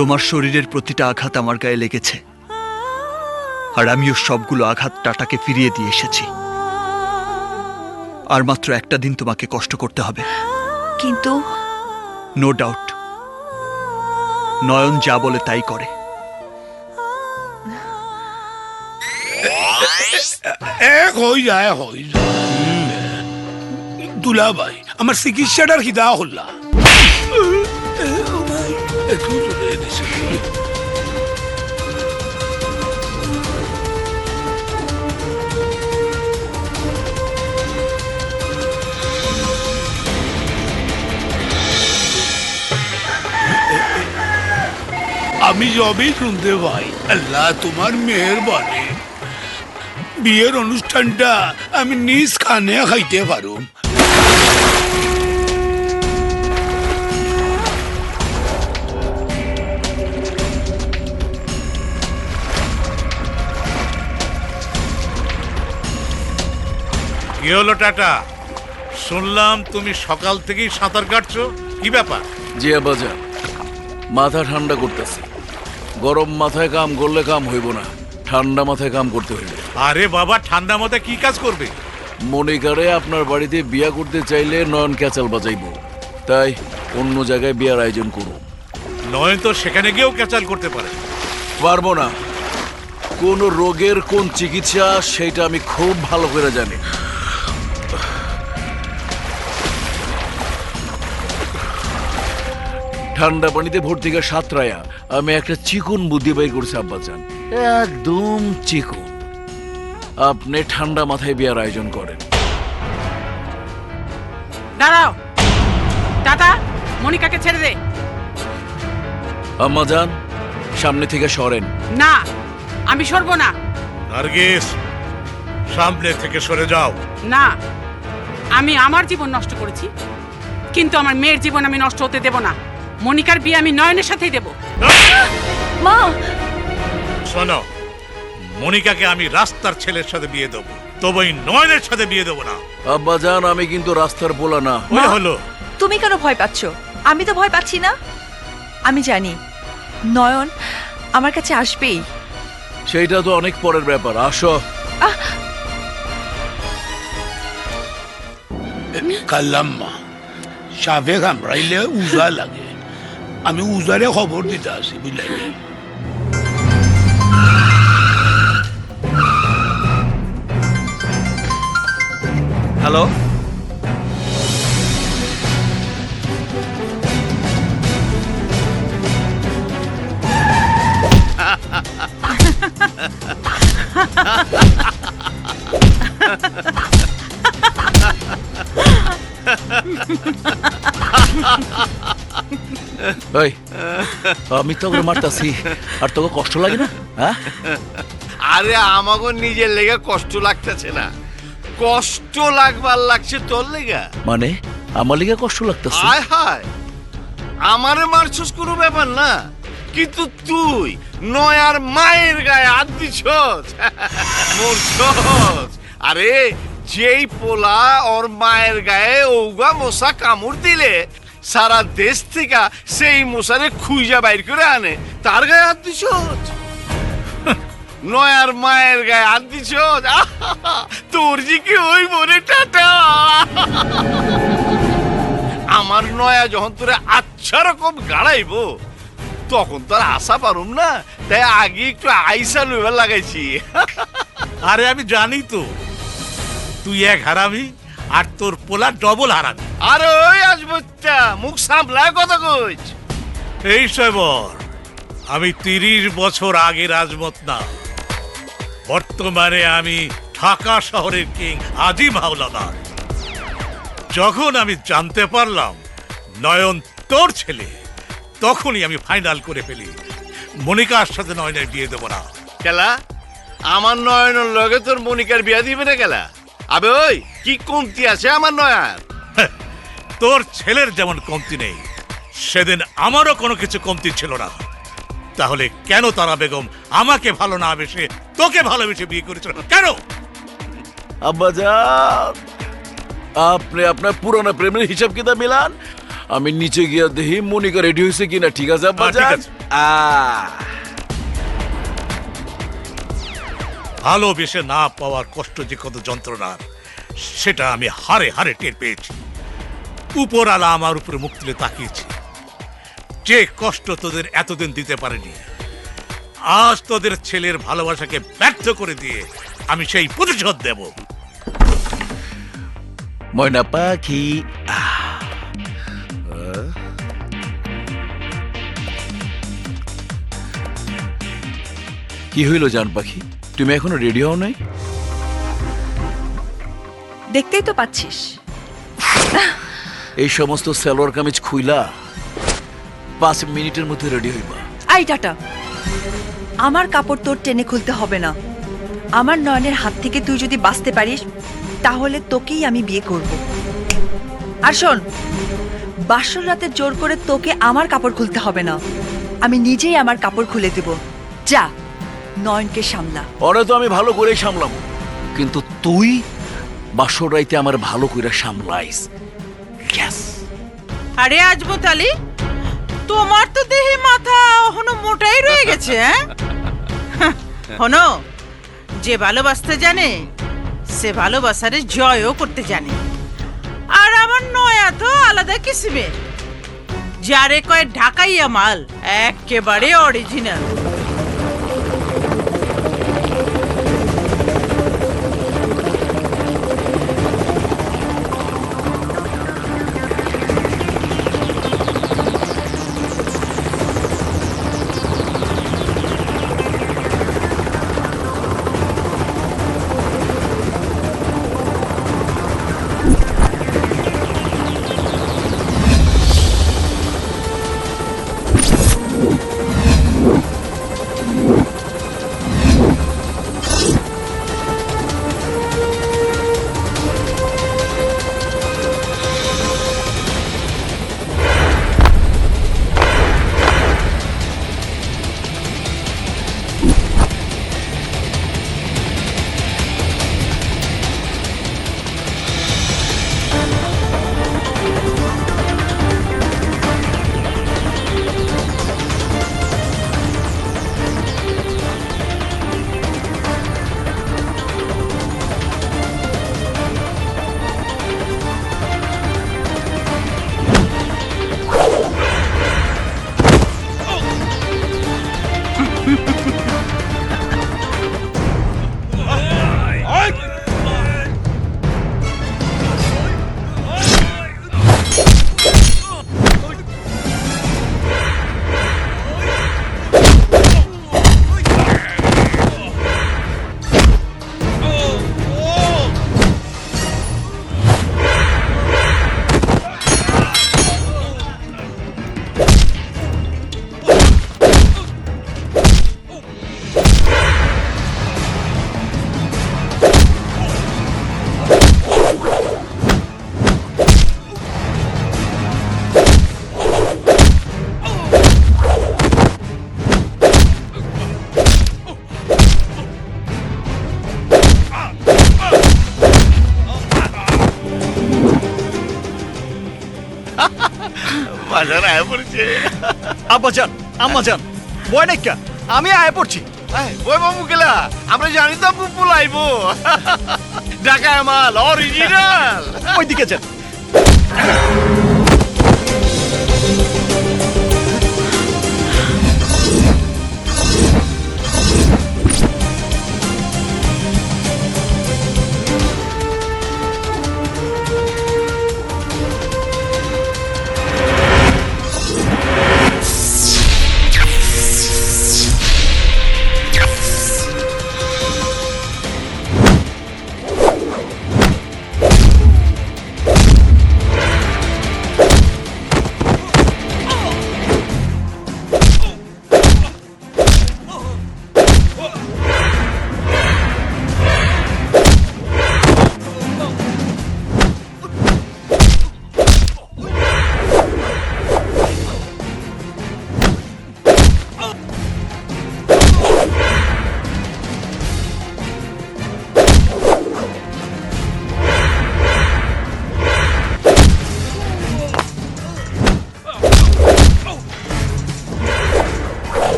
তোমার শরীরের প্রতিটা আঘাত আমার গায়ে লেগেছে, আর আমিও সবগুলো আঘাত টাটাকে ফিরিয়ে দিয়ে এসেছি। আর মাত্র একটা দিন তোমাকে কষ্ট করতে হবে। কিন্তু নো ডাউট, নয়ন যা বলে তাই করে। হয়ে যায় দুলা ভাই, আমার চিকিৎসাটার খিদা হল্লা। আমি সবই শুনতে পাই। আল্লাহ তোমার মেহেরবানি, বিয়ের অনুষ্ঠানটা আমি নিজ খানে খাইতে পারুম। কি হলো টাটা? শুনলাম তুমি সকাল থেকেই সাঁতার কাটছো, কি ব্যাপার? জি আব্বাজান, মাথা ঠান্ডা করতেছি। গরম মাথায় কাম করলে কাম হইব না, ঠান্ডা মাথায় কাম করতে হইবে। আরে বাবা, ঠান্ডা মাথায় কি কাজ করবে? মনিকারে আপনার বাড়িতে বিয়া করতে চাইলে নয়ন ক্যাচাল বাজাইব, তাই অন্য জায়গায় বিয়ার আয়োজন করুন। নয়ন তো সেখানে গিয়েও ক্যাচাল করতে পারে। পারবো না। কোন রোগের কোন চিকিৎসা সেটা আমি খুব ভালো করে জানি। ঠান্ডা পানিতে ভর্তিকা সাঁতরায়া আমি একটা চিকন বুদ্ধি বাই করছি আব্বাজান, একদম চিকন। আপনি ঠান্ডা মাথায় বিয়ার আয়োজন করেন। দাঁড়াও টাটা, মনিকাকে ছেড়ে দে। আম্মাজান, সামনে থেকে সরেন। না, আমি সরবো না। নার্গিস, সামনে থেকে সরে যাও। না, আমি আমার জীবন নষ্ট করেছি, কিন্তু আমার মেয়ের জীবন আমি নষ্ট হতে দেব না। মনিকার বিয়ে আমি নয়নের সাথেই দেব। মা, শোনো, মনিকাকে আমি রাস্তার ছেলের সাথে বিয়ে দেবো, তবে ওই নয়নের সাথে বিয়ে দেবো না। আব্বাজান, আমি কিন্তু রাস্তার পোলা না। ওই হলো। তুমি কেন ভয় পাচ্ছ? আমি তো ভয় পাচ্ছি না। আমি জানি নয়ন আমার কাছে আসবেই। সেইটা তো অনেক পরের ব্যাপার। আসো। কাল্লাম্মা, সাপে কামড়াইলে উজা লাগে। আমি উজারে খবর দিতে আসি, বুঝলাইনি? হ্যালো, এই, আমি তো ওকে মারতাছি, আর তোকে কষ্ট লাগে না? হ্যাঁ, আরে আমাকে নিজের লেগে কষ্ট লাগতেছে না, কষ্ট লাগবার লাগছে তোর লেগা। মানে আমার লিগে কষ্ট লাগতেছে? হায় হায়, আমারে মারছস কোনো ব্যাপার না, কিন্তু তুই নয়ার মায়ের গায়ে হাত দিছস, মরছস। আরে যেই পোলা ওর মায়ের গায়ে ওগা মশা কামড় দিলে সারা দেশ থেকে সেই মশারে খুঁজা বাইর করে আনে, তার গায়ে হাত দিছস। নয়ার মায়ের গায়ে হাত দিছস। তোর যে কি ওই মনে টাটা। আমার নয়া যখন তোরে আচ্ছা রকম গাড়াইব তখন তো আর আশা পারুম না, তাই আগে একটু আইসা লইবার লাগাইছি। আরে আমি জানি তো তুই এক হারামি আর তোর পোলা ডবল হারামি। আরে ওই আসবচ্চা, মুখ সামলায় কথা কইছ। এই সবর, আমি 30 বছর আগে রাজমত না, বর্তমানে আমি ঢাকা শহরের কিং আজিম হাওলাদার। যখন আমি জানতে পারলাম নয়ন তোর ছেলে, তখনই আমি ফাইনাল করে ফেলি মনিকার সাথে নয়নের বিয়ে দেবো না। কেলা আমার নয়নের লগে তোর মনিকার বিয়া দিবে না কেলা? আবে ওই কি কমতি আছে আমার নয়ার? তোর ছেলের যেমন কমতি নেই, সেদিন আমারও কোনো কিছু কমতি ছিল না। তাহলে কেন তারা বেগম আমাকে ভালো না বেশে তোকে ভালোবেসে বিয়ে করেছিল কেন? আব্বাজান, আপনি আপনার পুরনো প্রেমের হিসাব কিতাব মিলান। আমি নিচে গিয়া দেখি মনিকা রেডি হয়েছে কিনা। ঠিক আছে আব্বাজান? ঠিক আছে। ভালোবেসে না পাওয়ার কষ্ট যে কত যন্ত্রণার সেটা আমি হারে হারে টের পেয়েছি। উপরালা আমার উপরে মুখ তুলে তাকিয়েছি। যে কষ্ট তোদের এতদিন দিতে পারেনি, আজ তোদের ছেলের ভালোবাসাকে ব্যর্থ করে দিয়ে আমি সেই প্রতিশোধ দেব। ময়না পাখি কি হইল জান পাখি, তুমি এখনো রেডি হও নাই? দেখতেই তো পাচ্ছিস। এই সমস্ত সালোয়ার কামিজ খুইলা 5 মিনিটের মধ্যে রেডি হইবা। আই টাটা, আমার কাপড় তোর টেনে খুলতে হবে না। আমার নয়নের হাত থেকে তুই যদি বাঁচতে পারিস তাহলে তোকেই আমি বিয়ে করব। আর শোন, বাসর রাতে জোর করে তোকে আমার কাপড় খুলতে হবে না, আমি নিজেই আমার কাপড় খুলে দেব। যা, নয়নকে সামলা। ওরে তো আমি ভালো করে সামলাম, কিন্তু তুই বাসর রাইতে আমার ভালো করে সামলাইস। Yes. আরে আজমত আলী, তোমার তো দেহে মাথা এখনো মোটাই রয়ে গেছে। হনো, যে ভালোবাসতে জানে সে ভালোবাসারে জয়ও করতে জানে। আর আমার নয়া তো আলাদা কিসিমের, যারে কয় ঢাকাইয়া মাল, একেবারে অরিজিনাল। বাজার আয় পড়ছে। আব্বাজান, আম্মাজান, ভয় নাই কা, আমি আয় পড়ছি। ওই বাবু গেলা, আমরা জানি তো পুপু লাইবো। ঢাকায় মাল অরিজিনাল। ওইদিকে যান।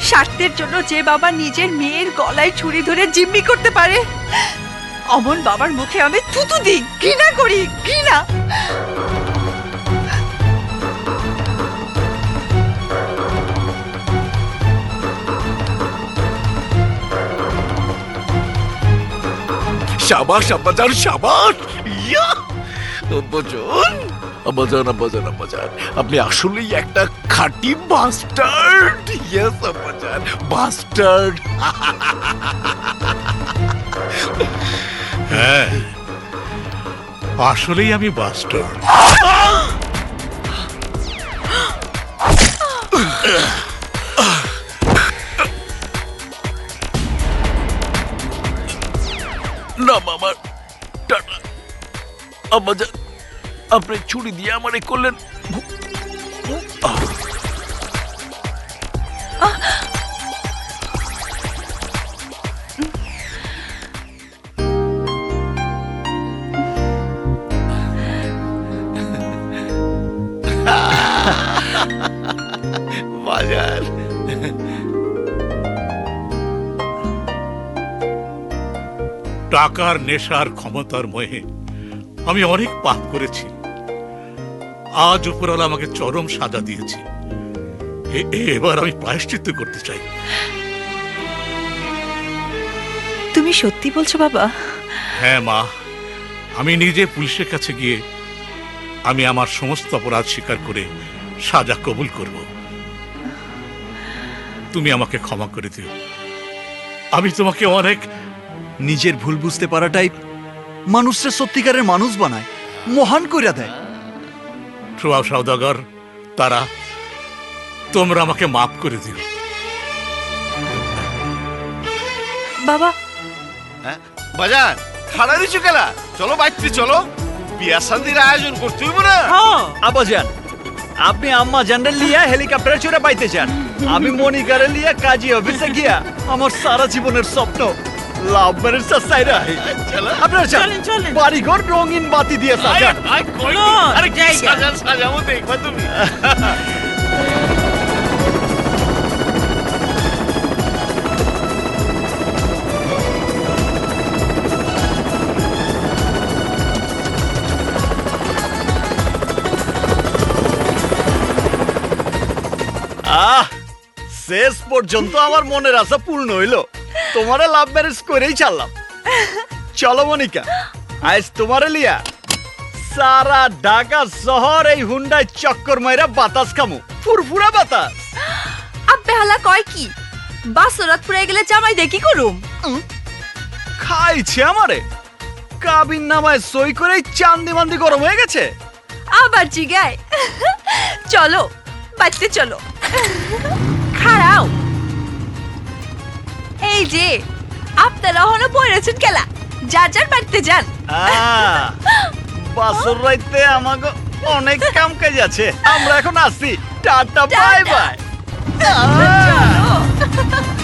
স্বার্থের জন্য যে বাবা নিজের মেয়ের গলায় ছুরি ধরে জিম্মি করতে পারে, অমন বাবার মুখে আমি থুতু দিই, ঘৃণা করি, ঘৃণা। শাবাশ আব্বাজান, শাবাশ। ইয়া আব্বাজান, আব্বাজান, আব্বাজান, আব্বাজান, আপনি আসলেই একটা খাঁটি বাস্টার্ড। ইয়েস আব্বাজান, বাস্টার্ড। হ্যাঁ, আসলেই আমি বাস্টার্ড। না মামা, টাটা। আব্বাজান, আপনি ছুরি দিয়ে আমারে করলেন। বাজার টাকার নেশার ক্ষমতার মোহে আমি অনেক পাপ করেছি। আজ উপরওয়ালা আমাকে চরম সাজা দিয়েছে। এবার আমি প্রায়শ্চিত্ত করতে চাই। তুমি সত্যি বলছো বাবা? হ্যাঁ মা, আমি নিজে পুলিশের কাছে গিয়ে আমি আমার সমস্ত অপরাধ স্বীকার করে সাজা কবুল করব। তুমি আমাকে ক্ষমা করে দিও। আমি তোমাকে অনেক। নিজের ভুল বুঝতে পারাটাই মানুষের সত্যিকারের মানুষ বানায়, মহান কইরা দেয়। সোয়াব সওদাগর, তারা, তোমরা আমাকে মাফ করে দিও। বাবা, বাজার খাড়া দিছো কেলা? চলো বাইতে চলো, বিয়া শান্তির আয়োজন করতে হইব না? হ্যাঁ, আব্বাজান, আপনি আম্মা জানলে লিয়া হেলিকপ্টারে চড়ে বাইতে চান, আমি মনিকারে লিয়া কাজী অফিসে গিয়া আমার সারা জীবনের স্বপ্ন লাভ ম্যারেজ সাইরা। আপনারা চলেন, চলেন। বাড়ি ঘর রঙিন বাতি দিয়ে সাজান। আরে কি জায়গা। সাজাবো দেখবা তুমি। শেষ পর্যন্ত আমার মনের আশা পূর্ণ হইলো। তোমারে লাভ ম্যারেজ করেই ছাড়লাম। চলো মনিকা, আজ তোমারে লিয়া সারা ঢাকা শহর এই হুন্ডায় চক্কর মাইরা বাতাস খামু, ফুরফুরা বাতাস। আব্বে হালা কয় কি? বাসরাত ফুরাই গেলে জামাই দিয়ে কি করুম? খাইছে আমারে, কাবিন নামায় সই করেই চান্দি মান্দি গরম হয়ে গেছে। আবার জিগায়। চলো বাড়িতে চলো। খাড়াও, এই যে আপনারা হলো পড়েছেন খেলা, যার যার বাড়িতে যান। বাসর রাইতে আমাকে অনেক কাম কাজ আছে, আমরা এখন আসি। Tata, bye bye.